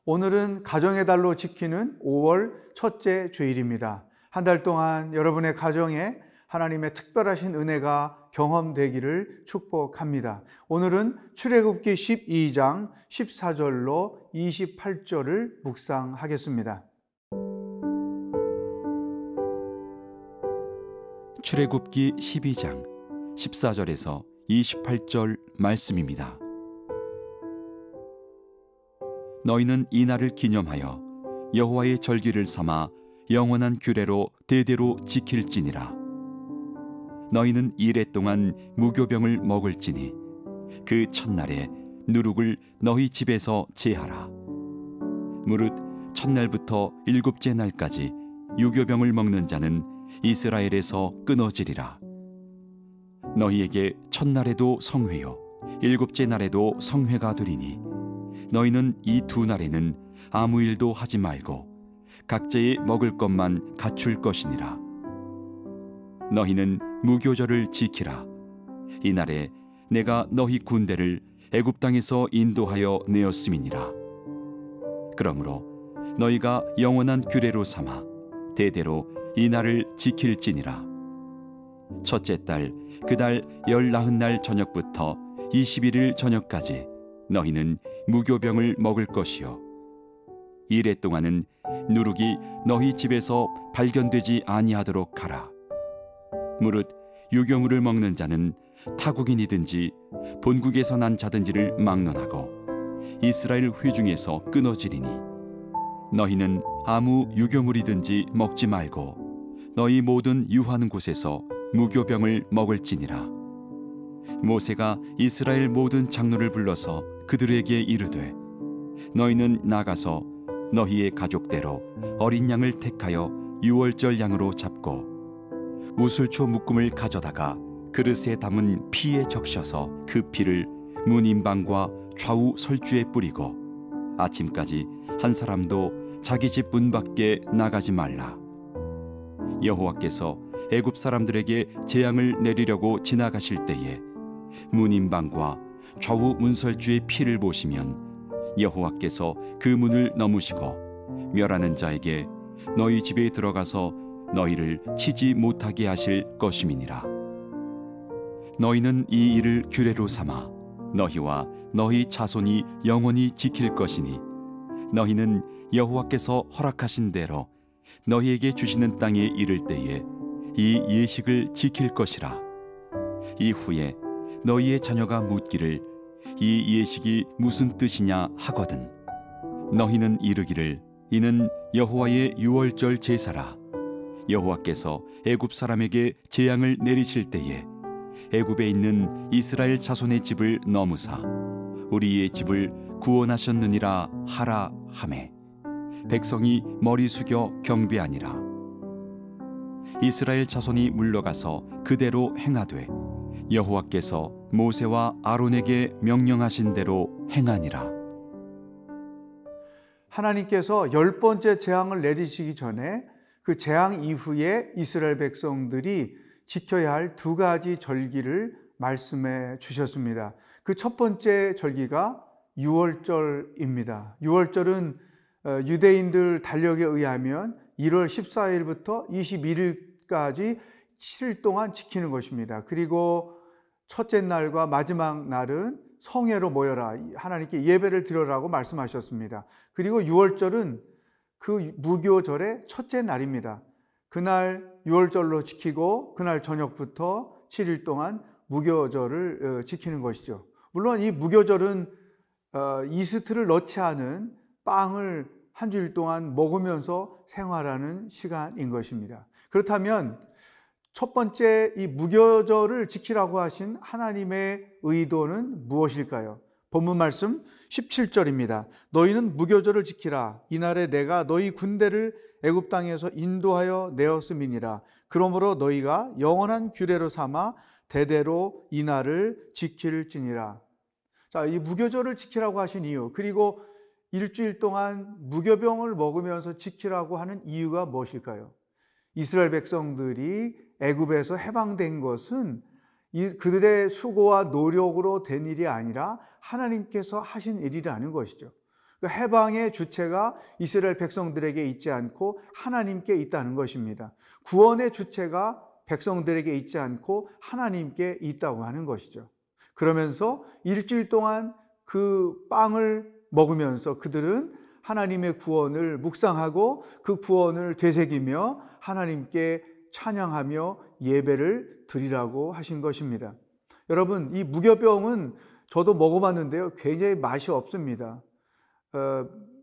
오늘은 가정의 달로 지키는 5월 첫째 주일입니다. 한 달 동안 여러분의 가정에 하나님의 특별하신 은혜가 경험되기를 축복합니다. 오늘은 출애굽기 12장 14절로 28절을 묵상하겠습니다. 출애굽기 12장 14절에서 28절 말씀입니다. 너희는 이 날을 기념하여 여호와의 절기를 삼아 영원한 규례로 대대로 지킬지니라. 너희는 이레 동안 무교병을 먹을지니 그 첫날에 누룩을 너희 집에서 제하라. 무릇 첫날부터 일곱째 날까지 유교병을 먹는 자는 이스라엘에서 끊어지리라. 너희에게 첫날에도 성회요 일곱째 날에도 성회가 되리니 너희는 이 두 날에는 아무 일도 하지 말고 각자의 먹을 것만 갖출 것이니라. 너희는 무교절을 지키라. 이날에 내가 너희 군대를 애굽 땅에서 인도하여 내었음이니라. 그러므로 너희가 영원한 규례로 삼아 대대로 이 날을 지킬지니라. 첫째 달 그달 19날 저녁부터 21일 저녁까지 너희는 무교병을 먹을 것이요 이레 동안은 누룩이 너희 집에서 발견되지 아니하도록 하라. 무릇 유교물을 먹는 자는 타국인이든지 본국에서 난 자든지를 막론하고 이스라엘 회중에서 끊어지리니 너희는 아무 유교물이든지 먹지 말고 너희 모든 유하는 곳에서 무교병을 먹을지니라. 모세가 이스라엘 모든 장로를 불러서 그들에게 이르되 너희는 나가서 너희의 가족대로 어린 양을 택하여 유월절 양으로 잡고 우슬초 묶음을 가져다가 그릇에 담은 피에 적셔서 그 피를 문 임방과 좌우 설주에 뿌리고 아침까지 한 사람도 자기 집 문 밖에 나가지 말라. 여호와께서 애굽 사람들에게 재앙을 내리려고 지나가실 때에 문 임방과 좌우 문설주의 피를 보시면 여호와께서 그 문을 넘으시고 멸하는 자에게 너희 집에 들어가서 너희를 치지 못하게 하실 것임이니라. 너희는 이 일을 규례로 삼아 너희와 너희 자손이 영원히 지킬 것이니 너희는 여호와께서 허락하신 대로 너희에게 주시는 땅에 이를 때에 이 예식을 지킬 것이라. 이후에 너희의 자녀가 묻기를 이 예식이 무슨 뜻이냐 하거든 너희는 이르기를 이는 여호와의 유월절 제사라. 여호와께서 애굽 사람에게 재앙을 내리실 때에 애굽에 있는 이스라엘 자손의 집을 넘으사 우리의 집을 구원하셨느니라 하라 하매 백성이 머리 숙여 경배하니라. 이스라엘 자손이 물러가서 그대로 행하되 여호와께서 모세와 아론에게 명령하신 대로 행하니라. 하나님께서 10번째 재앙을 내리시기 전에 그 재앙 이후에 이스라엘 백성들이 지켜야 할 두 가지 절기를 말씀해 주셨습니다. 그 첫 번째 절기가 유월절입니다. 유월절은 유대인들 달력에 의하면 1월 14일부터 21일까지 7일 동안 지키는 것입니다. 그리고 첫째 날과 마지막 날은 성회로 모여라, 하나님께 예배를 드려라고 말씀하셨습니다. 그리고 유월절은 그 무교절의 첫째 날입니다. 그날 유월절로 지키고 그날 저녁부터 7일 동안 무교절을 지키는 것이죠. 물론 이 무교절은 이스트를 넣지 않은 빵을 한 주일 동안 먹으면서 생활하는 시간인 것입니다. 그렇다면 첫 번째 이 무교절을 지키라고 하신 하나님의 의도는 무엇일까요? 본문 말씀 17절입니다. 너희는 무교절을 지키라. 이날에 내가 너희 군대를 애굽 땅에서 인도하여 내었음이니라. 그러므로 너희가 영원한 규례로 삼아 대대로 이날을 지킬지니라. 자, 이 무교절을 지키라고 하신 이유, 그리고 일주일 동안 무교병을 먹으면서 지키라고 하는 이유가 무엇일까요? 이스라엘 백성들이 애굽에서 해방된 것은 그들의 수고와 노력으로 된 일이 아니라 하나님께서 하신 일이라는 것이죠. 해방의 주체가 이스라엘 백성들에게 있지 않고 하나님께 있다는 것입니다. 구원의 주체가 백성들에게 있지 않고 하나님께 있다고 하는 것이죠. 그러면서 일주일 동안 그 빵을 먹으면서 그들은 하나님의 구원을 묵상하고 그 구원을 되새기며 하나님께 찬양하며 예배를 드리라고 하신 것입니다. 여러분, 이 무교병은 저도 먹어봤는데요, 굉장히 맛이 없습니다.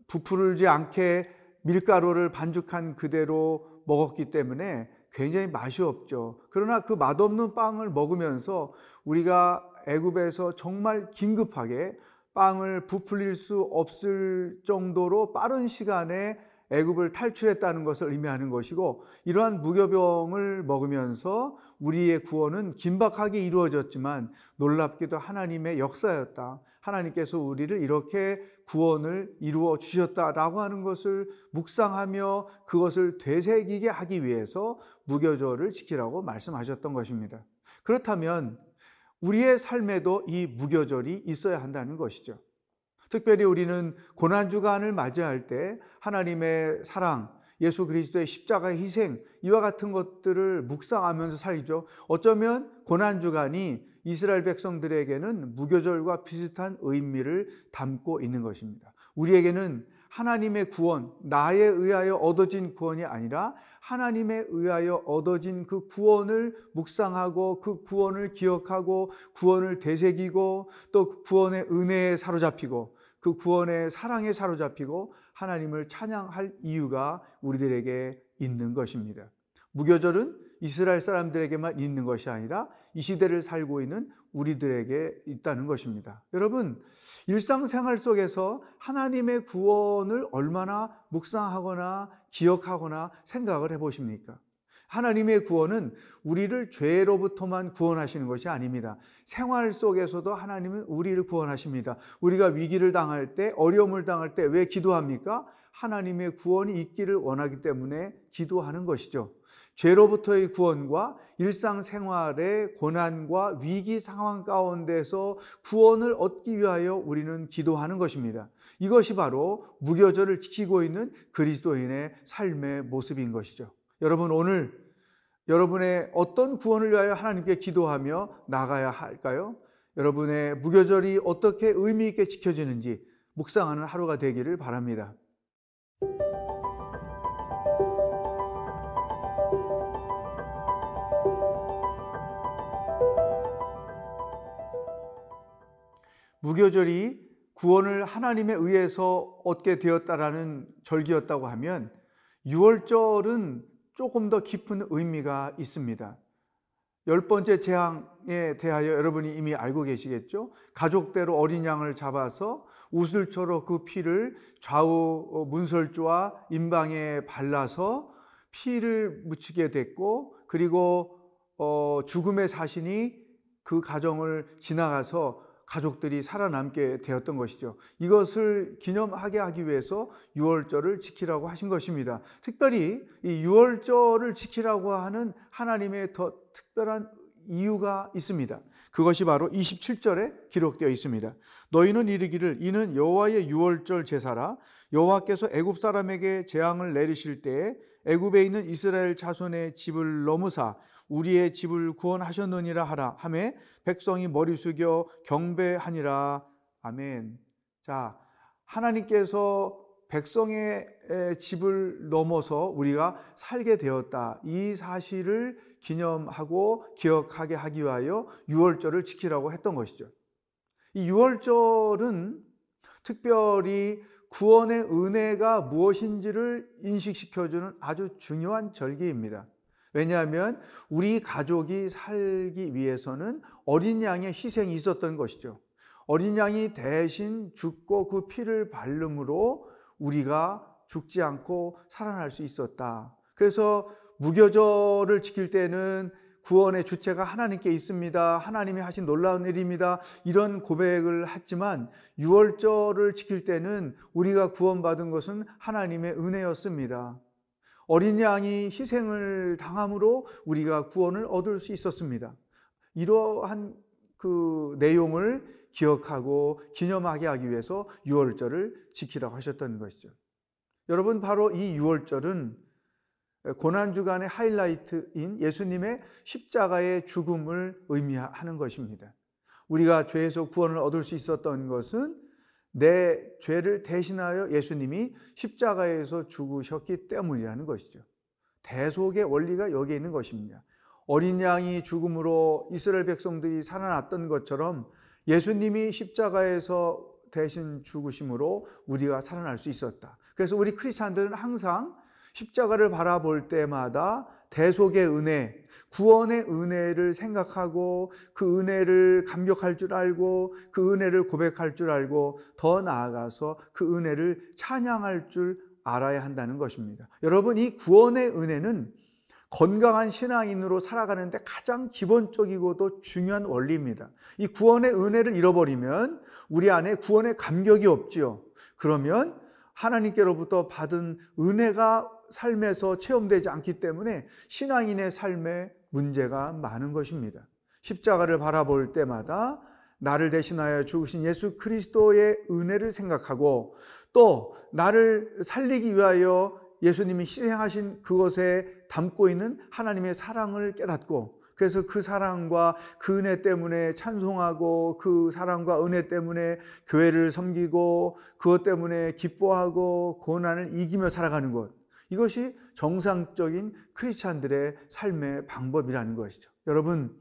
부풀지 않게 밀가루를 반죽한 그대로 먹었기 때문에 굉장히 맛이 없죠. 그러나 그 맛없는 빵을 먹으면서 우리가 애굽에서 정말 긴급하게 빵을 부풀릴 수 없을 정도로 빠른 시간에 애굽을 탈출했다는 것을 의미하는 것이고, 이러한 무교병을 먹으면서 우리의 구원은 긴박하게 이루어졌지만 놀랍게도 하나님의 역사였다. 하나님께서 우리를 이렇게 구원을 이루어 주셨다라고 하는 것을 묵상하며 그것을 되새기게 하기 위해서 무교절을 지키라고 말씀하셨던 것입니다. 그렇다면 우리의 삶에도 이 무교절이 있어야 한다는 것이죠. 특별히 우리는 고난주간을 맞이할 때 하나님의 사랑, 예수 그리스도의 십자가의 희생, 이와 같은 것들을 묵상하면서 살죠. 어쩌면 고난주간이 이스라엘 백성들에게는 무교절과 비슷한 의미를 담고 있는 것입니다. 우리에게는 하나님의 구원, 나에 의하여 얻어진 구원이 아니라 하나님에 의하여 얻어진 그 구원을 묵상하고 그 구원을 기억하고 구원을 되새기고 또 그 구원의 은혜에 사로잡히고 그 구원의 사랑에 사로잡히고 하나님을 찬양할 이유가 우리들에게 있는 것입니다. 무교절은 이스라엘 사람들에게만 있는 것이 아니라 이 시대를 살고 있는 우리들에게 있다는 것입니다. 여러분, 일상생활 속에서 하나님의 구원을 얼마나 묵상하거나 기억하거나 생각을 해보십니까? 하나님의 구원은 우리를 죄로부터만 구원하시는 것이 아닙니다. 생활 속에서도 하나님은 우리를 구원하십니다. 우리가 위기를 당할 때, 어려움을 당할 때 왜 기도합니까? 하나님의 구원이 있기를 원하기 때문에 기도하는 것이죠. 죄로부터의 구원과 일상생활의 고난과 위기 상황 가운데서 구원을 얻기 위하여 우리는 기도하는 것입니다. 이것이 바로 무교절을 지키고 있는 그리스도인의 삶의 모습인 것이죠. 여러분, 오늘 여러분의 어떤 구원을 위하여 하나님께 기도하며 나가야 할까요? 여러분의 무교절이 어떻게 의미 있게 지켜지는지 묵상하는 하루가 되기를 바랍니다. 무교절이 구원을 하나님에 의해서 얻게 되었다라는 절기였다고 하면 유월절은 조금 더 깊은 의미가 있습니다. 10번째 재앙에 대하여 여러분이 이미 알고 계시겠죠? 가족대로 어린 양을 잡아서 우슬초로 그 피를 좌우 문설주와 임방에 발라서 피를 묻히게 됐고, 그리고 죽음의 사신이 그 가정을 지나가서 가족들이 살아남게 되었던 것이죠. 이것을 기념하게 하기 위해서 유월절을 지키라고 하신 것입니다. 특별히 이 유월절을 지키라고 하는 하나님의 더 특별한 이유가 있습니다. 그것이 바로 27절에 기록되어 있습니다. 너희는 이르기를 이는 여호와의 유월절 제사라. 여호와께서 애굽 사람에게 재앙을 내리실 때에 애굽에 있는 이스라엘 자손의 집을 넘으사 우리의 집을 구원하셨느니라 하라 하매 백성이 머리 숙여 경배하니라. 아멘. 자, 하나님께서 백성의 집을 넘어서 우리가 살게 되었다, 이 사실을 기념하고 기억하게 하기 위하여 유월절을 지키라고 했던 것이죠. 이 유월절은 특별히 구원의 은혜가 무엇인지를 인식시켜주는 아주 중요한 절기입니다. 왜냐하면 우리 가족이 살기 위해서는 어린 양의 희생이 있었던 것이죠. 어린 양이 대신 죽고 그 피를 바름으로 우리가 죽지 않고 살아날 수 있었다. 그래서 무교절을 지킬 때는 구원의 주체가 하나님께 있습니다, 하나님이 하신 놀라운 일입니다, 이런 고백을 했지만 유월절을 지킬 때는 우리가 구원받은 것은 하나님의 은혜였습니다. 어린 양이 희생을 당함으로 우리가 구원을 얻을 수 있었습니다. 이러한 그 내용을 기억하고 기념하게 하기 위해서 유월절을 지키라고 하셨던 것이죠. 여러분, 바로 이 유월절은 고난주간의 하이라이트인 예수님의 십자가의 죽음을 의미하는 것입니다. 우리가 죄에서 구원을 얻을 수 있었던 것은 내 죄를 대신하여 예수님이 십자가에서 죽으셨기 때문이라는 것이죠. 대속의 원리가 여기에 있는 것입니다. 어린 양이 죽음으로 이스라엘 백성들이 살아났던 것처럼 예수님이 십자가에서 대신 죽으심으로 우리가 살아날 수 있었다. 그래서 우리 크리스찬들은 항상 십자가를 바라볼 때마다 대속의 은혜, 구원의 은혜를 생각하고 그 은혜를 감격할 줄 알고 그 은혜를 고백할 줄 알고 더 나아가서 그 은혜를 찬양할 줄 알아야 한다는 것입니다. 여러분, 이 구원의 은혜는 건강한 신앙인으로 살아가는데 가장 기본적이고도 중요한 원리입니다. 이 구원의 은혜를 잃어버리면 우리 안에 구원의 감격이 없지요. 그러면 하나님께로부터 받은 은혜가 삶에서 체험되지 않기 때문에 신앙인의 삶에 문제가 많은 것입니다. 십자가를 바라볼 때마다 나를 대신하여 죽으신 예수 그리스도의 은혜를 생각하고 또 나를 살리기 위하여 예수님이 희생하신 그것에 담고 있는 하나님의 사랑을 깨닫고 그래서 그 사랑과 그 은혜 때문에 찬송하고 그 사랑과 은혜 때문에 교회를 섬기고 그것 때문에 기뻐하고 고난을 이기며 살아가는 것, 이것이 정상적인 크리스찬들의 삶의 방법이라는 것이죠. 여러분,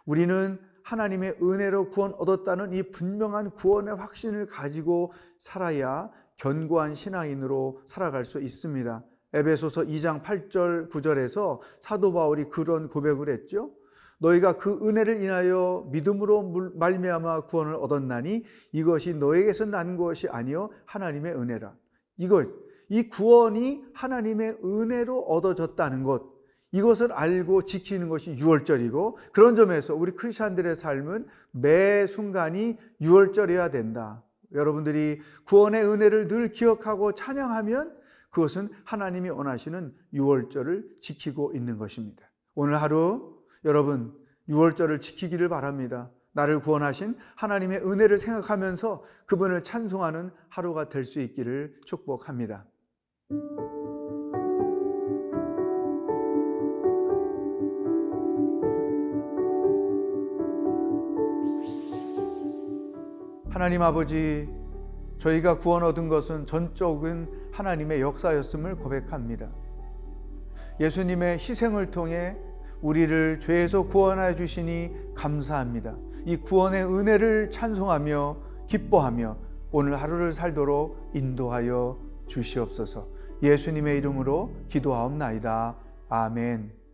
우리는 하나님의 은혜로 구원 얻었다는 이 분명한 구원의 확신을 가지고 살아야 견고한 신앙인으로 살아갈 수 있습니다. 에베소서 2장 8절 9절에서 사도 바울이 그런 고백을 했죠. 너희가 그 은혜를 인하여 믿음으로 말미암아 구원을 얻었나니 이것이 너에게서 난 것이 아니요 하나님의 은혜라. 이 구원이 하나님의 은혜로 얻어졌다는 것, 이것을 알고 지키는 것이 유월절이고, 그런 점에서 우리 크리스찬들의 삶은 매 순간이 유월절이어야 된다. 여러분들이 구원의 은혜를 늘 기억하고 찬양하면 그것은 하나님이 원하시는 유월절을 지키고 있는 것입니다. 오늘 하루 여러분 유월절을 지키기를 바랍니다. 나를 구원하신 하나님의 은혜를 생각하면서 그분을 찬송하는 하루가 될 수 있기를 축복합니다. 하나님 아버지, 저희가 구원 얻은 것은 전적인 하나님의 역사였음을 고백합니다. 예수님의 희생을 통해 우리를 죄에서 구원하여 주시니 감사합니다. 이 구원의 은혜를 찬송하며 기뻐하며 오늘 하루를 살도록 인도하여 주시옵소서. 예수님의 이름으로 기도하옵나이다. 아멘.